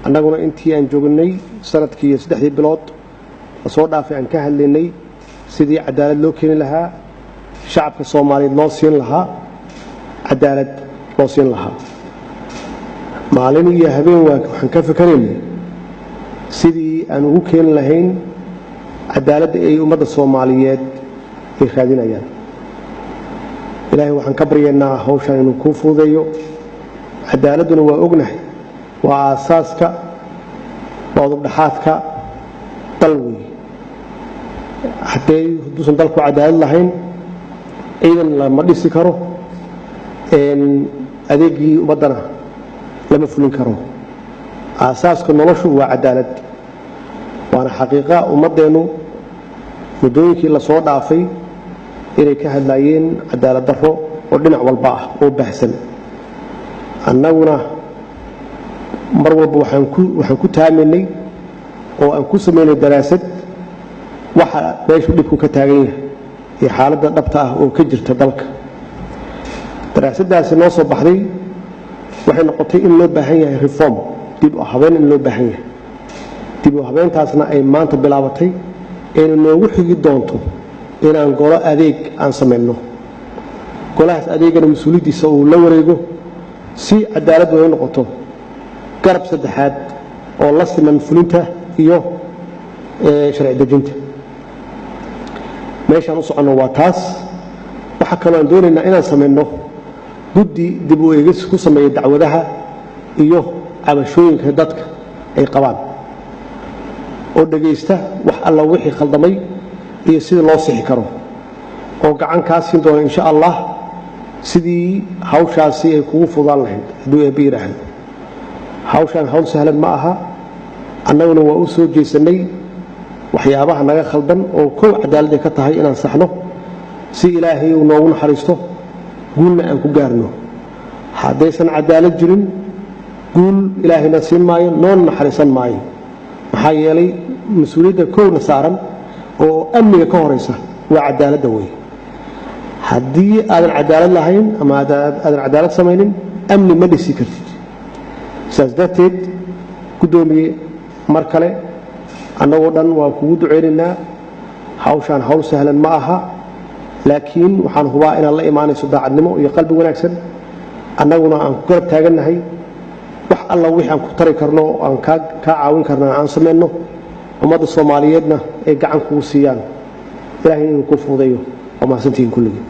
annaguna intii aan joognay sanadkii 3 bilood soo dhaafay aan ka hadlaynay sidii cadaalad loo keenin lahaa shacabka Soomaaliyeed loo siin lahaa cadaalad loo siin lahaa maalin iyo habeen waxaan ka fikiraynay sidii aan ugu keenin lahayn cadaalad ay ummadda Soomaaliyeed ay raadinayaan ilaahay waxaan ka baryaynaa hawshan inuu ku fududeeyo cadaaladuna waa ognahay waa aasaaska waa dhaxaadka dalwi haddii duusan dalku cadaalad lahayn ciidan lama dhisi karo adeegii ummadana lama fulin karo aasaaska noloshu waa cadaalad waana xaqiiqa ummadeenu mudooyinkii la soo dhaafay inay ka hadlayeen cadaalad darro oo dhinac walba ah oo baahsan annaguna mar walba waxaan ku taaminay oo aan ku sameynay daraasad waxa meesha dhibku ka taagan yahay ee xaaladda dhabta ah oo ka jirta dalka daraasadaasi noo soo baxday waxay noqotay in loo baahan yahay reform dib u habeyn in loo baahan yahay dib u habeyntaasna ay maanta bilaabatay inay noogu xigi doonto inaan golo adeeg aan sameeyno golahaas adeegana mas'uuliyadiisa uu la wareego si cadaalad u noqoto garab saddexaad oo la siman fulinta iyo sharci dejinta meeshaan u socono waa taas waxa kale aan doonaynaa inaan sameeyno guddi dib u eegis ku sameeyo dacwadaha iyo cabashooyinka dadka ay qabaan oo dhageysta wax alla wixii khaldamay iyo sida loo sixi karo oo gacan ka siin doona insha Allah sidii hawshaasi ay kugu fudaan lahayd haduu ay biiraan hawshan hawl sahlan ma aha annaguna waa u soo jeesanay waxyaabaha naga khaldan oo koow cadaalad ka tahay inaan saxno si ilaahay uu noogu naxariisto guulna aan ku gaarno haddaysan cadaalad jirin guul ilaahayna siin maayo noon naxariisan maayo maxaa yeelay mas'uuliyadda koowna saaran oo amniga ka horeysa waa cadaaladda way haddii aadan cadaalad lahayn ama aadan cadaalad samaynin amni ma dhisi kartid saas darteed gudoomiye mar kale annagoo dhan waa kugu duceynaynaa hawshan hawl sahlan ma aha laakiin waxaan hubaa inaan la imaanayso daacadnimo iyo qalbi wanaagsan annaguna aan ku garab taagannahay wax alla wixii aan ku tari karno aan ka caawin karno aan sameeyno ummadda Soomaaliyeedna ay gacan kugu siiyaan ilaahay inuu ku fududeeyo oo mahadsantiin kulligiin